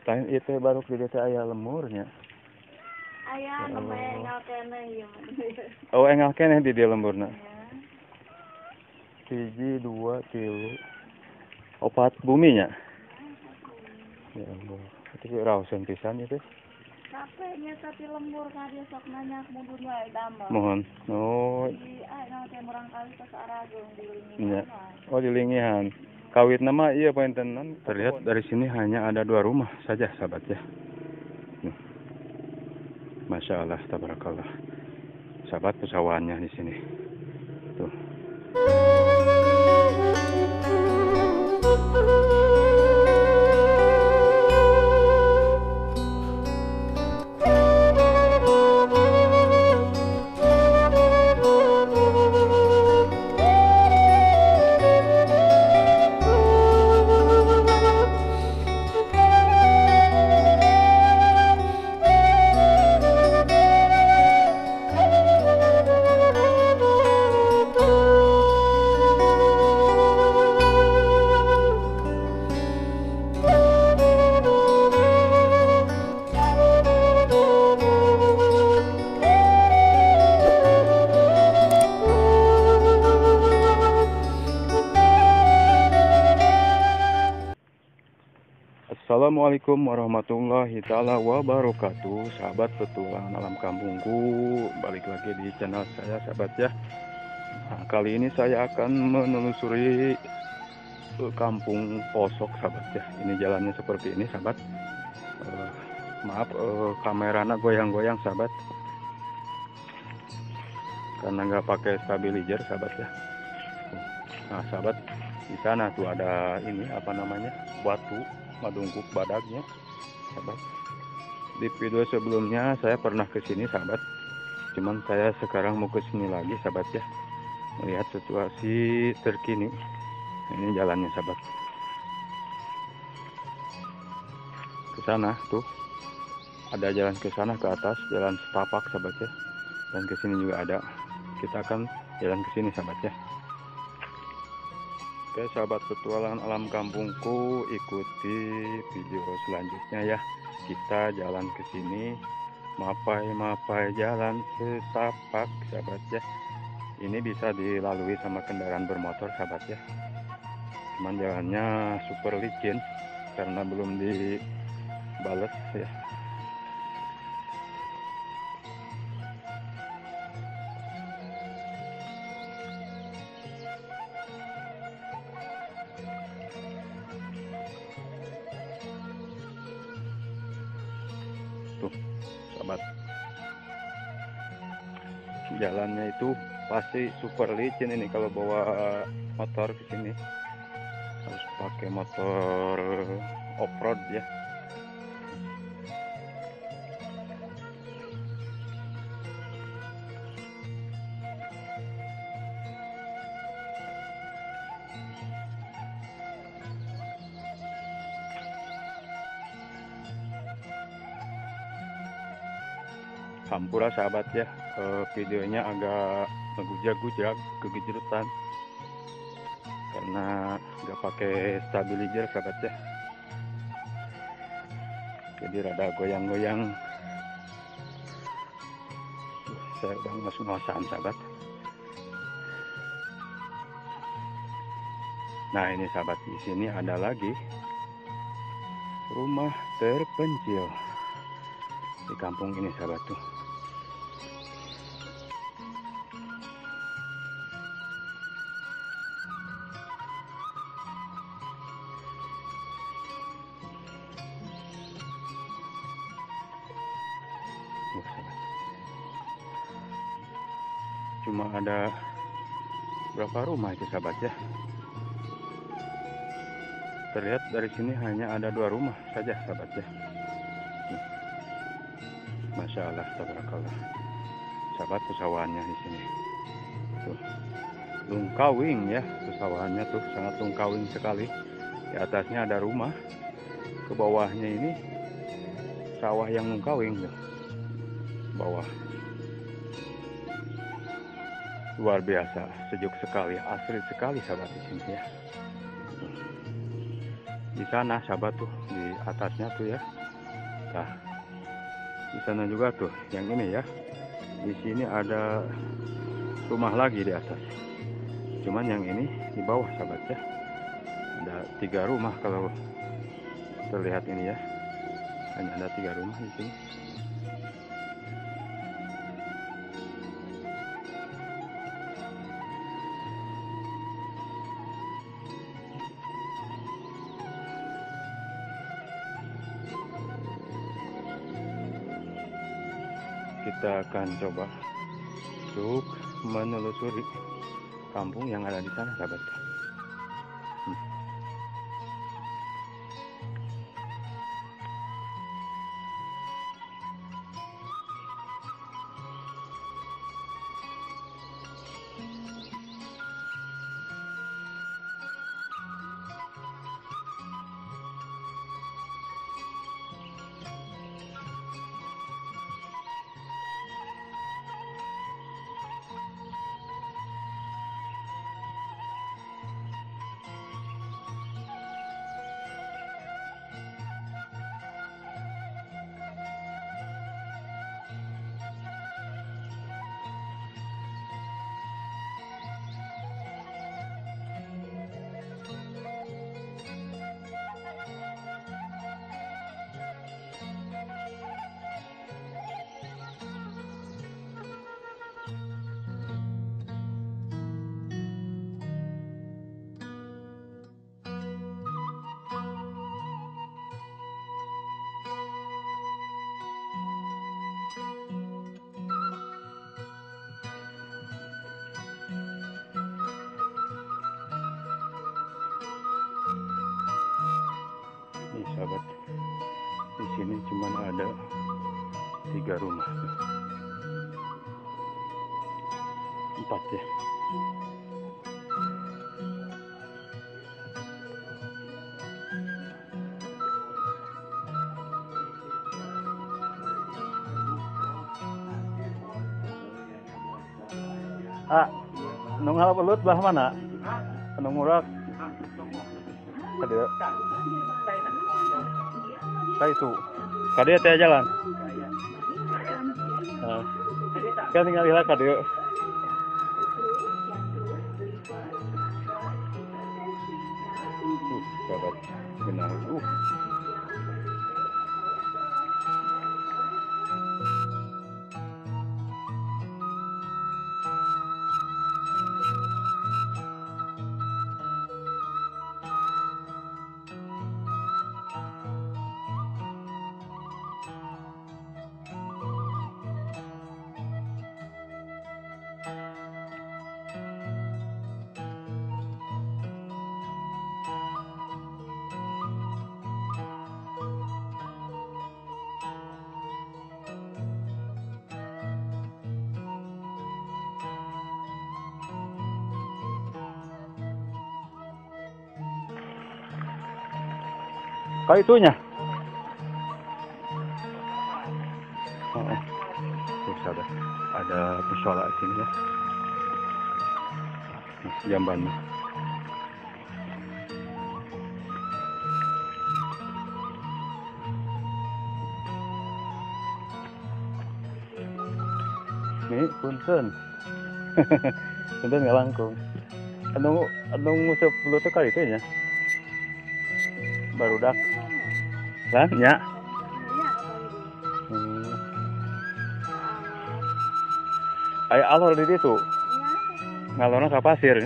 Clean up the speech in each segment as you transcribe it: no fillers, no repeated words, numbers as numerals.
Lain itu baru di desa aya lemurnya. Aya nu engal keneh ieu. Oh, engal keneh di dia lemurna. Ya. 1, 2, 3, 4 buminya. Ya Allah, itu rausan pisan itu. Capek nya tapi lembur ka dia sok nanya mundun wae damel. Mohon. Oh, Di aya teh murang kali ka Saarageung di iya. Lingingan. Oh, di Lingihan. Kawit nama iya pointenan. Terlihat dari sini hanya ada 2 rumah saja, sahabat ya. Masya Allah, tabarakallah. Sahabat pesawahannya di sini. Tuh. Assalamualaikum warahmatullahi ta'ala wabarakatuh. Sahabat petualangan alam kampungku, balik lagi di channel saya, sahabat ya. Nah, kali ini saya akan menelusuri kampung Posok, sahabat ya. Ini jalannya seperti ini, sahabat. Maaf, kameranya goyang-goyang, sahabat, karena nggak pakai stabilizer, sahabat ya. Nah, sahabat, di sana tuh ada ini apa namanya, batu madungkuk badaknya, sahabat. Di video sebelumnya saya pernah ke sini, sahabat. Cuman saya sekarang mau ke sini lagi, sahabat ya. Melihat situasi terkini. Ini jalannya, sahabat. Ke sana tuh. Ada jalan ke sana ke atas, jalan setapak, sahabat ya. Dan ke sini juga ada. Kita akan jalan ke sini, sahabat ya. Oke, sahabat petualangan alam kampungku, ikuti video selanjutnya ya. Kita jalan ke sini, mapai jalan setapak, sahabat ya. Ini bisa dilalui sama kendaraan bermotor, sahabat ya. Cuman jalannya super licin karena belum dibales ya. Tuh, sahabat, jalannya itu pasti super licin ini kalau bawa motor ke sini. Harus pakai motor off-road ya. Hampura, sahabat ya. Videonya agak ngegujag-gujag, kegejrutan karena nggak pakai stabilizer, sahabat ya. Jadi rada goyang-goyang. Saya udah ngos-ngosan, sahabat. Nah, ini sahabat, di sini ada lagi rumah terpencil di kampung ini, sahabat tuh. Cuma ada berapa rumah itu, sahabat ya. Terlihat dari sini hanya ada 2 rumah saja, sahabat ya. Masya Allah, tabarakallah. Sahabat, pesawahannya di sini. Tuh, lungkawing ya, pesawahannya tuh sangat lungkawing sekali. Di atasnya ada rumah, ke bawahnya ini sawah yang lungkawing tuh. Bawah. Luar biasa, sejuk sekali, asri sekali, sahabat, di sini ya. Di sana, sahabat tuh, di atasnya tuh ya. Nah, di sana juga tuh yang ini ya. Di sini ada rumah lagi di atas. Cuman yang ini di bawah sahabat ya. Ada 3 rumah kalau terlihat ini ya. Hanya ada 3 rumah di sini. Kita akan coba untuk menelusuri kampung yang ada di sana, sahabat. Nih sahabat, di sini cuma ada 3 rumah, 4 ya. Nung hal belut belah mana? Nung murak. Kadeu. Ka itu. Kadeu teh jalan. Kan tinggal lihat kadeu. Sahabat, benar. Kau itunya. Terus ada musola di sini ya. Jambannya. Nih, punten. Punten nggak langkung. Anu ngusap dulu tuh kali itu ya. Barudak. Lah, nya. Aya alor di ditu. Ngalorna ka pasir.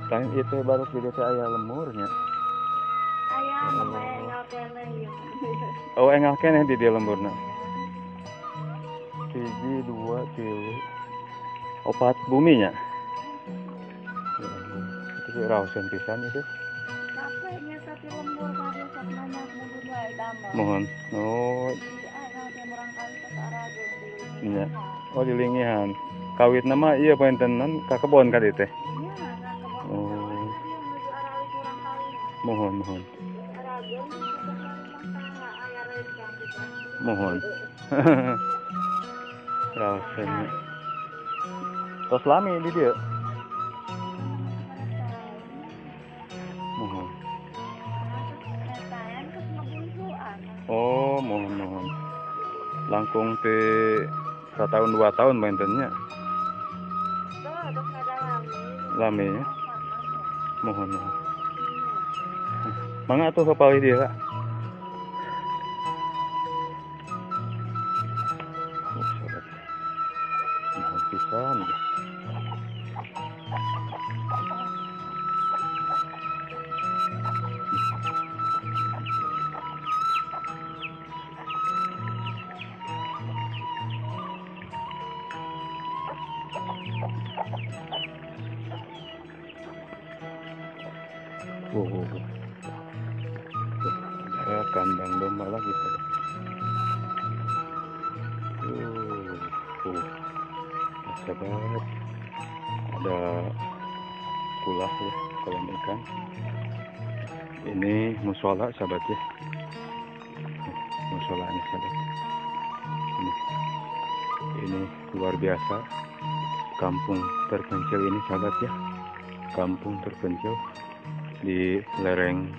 Kan itu baru video teh aya lemurnya. Aya engal keneh ieu. Oh, engal keneh di dia lemburna. 1, 2, 3, 4 buminya. Itu rausan pisan itu. Capeknya tapi lembur kali sok nanya mundun wae damel. Mohon. Oh. Iya. Oh, di Lingihan. Kawit nama iya pointenan ka kebon ka dieu teh. Oh. Mohon. Mohon. Rausannya. Tos lami di dieu. Oh, mohon. Langkung te setahun 2 tahun maintenance-nya. Tuh, terus ada Lame ya. oh, panas. Mohon. Mangga tuh kepala dia, Kak. Oh, sahabat. Mohon pisan. Oh. Ada kandang domba lagi, sahabat. Sahabat. Ada kulah ya, kolam ikan. Ini musola, sahabat ya. Musola ini, sahabat. Ini luar biasa. Kampung terpencil ini, sahabat ya. Kampung terpencil di lereng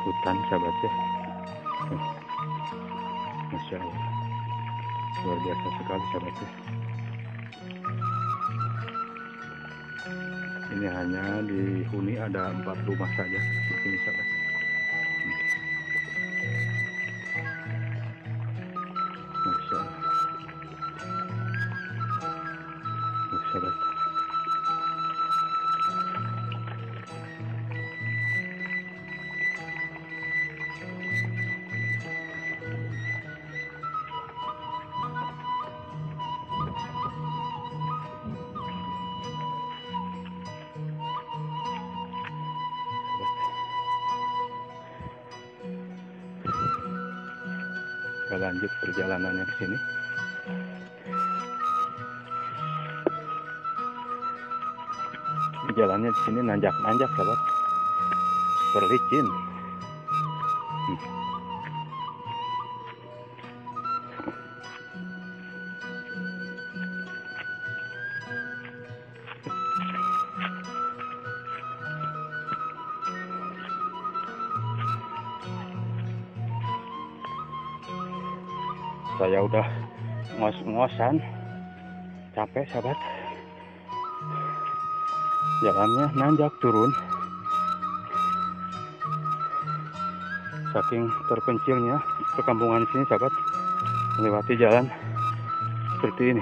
hutan, sahabat ya. Masya Allah, luar biasa sekali, sahabat ya. Ini hanya dihuni ada 4 rumah saja di sini, sahabat. Masya Allah, sahabat. Kita lanjut perjalanannya ke sini. Jalannya di sini nanjak-nanjak, sahabat. Berlicin. Saya udah ngos-ngosan, capek, sahabat. Jalannya nanjak turun. Saking terpencilnya perkampungan sini, sahabat, melewati jalan seperti ini.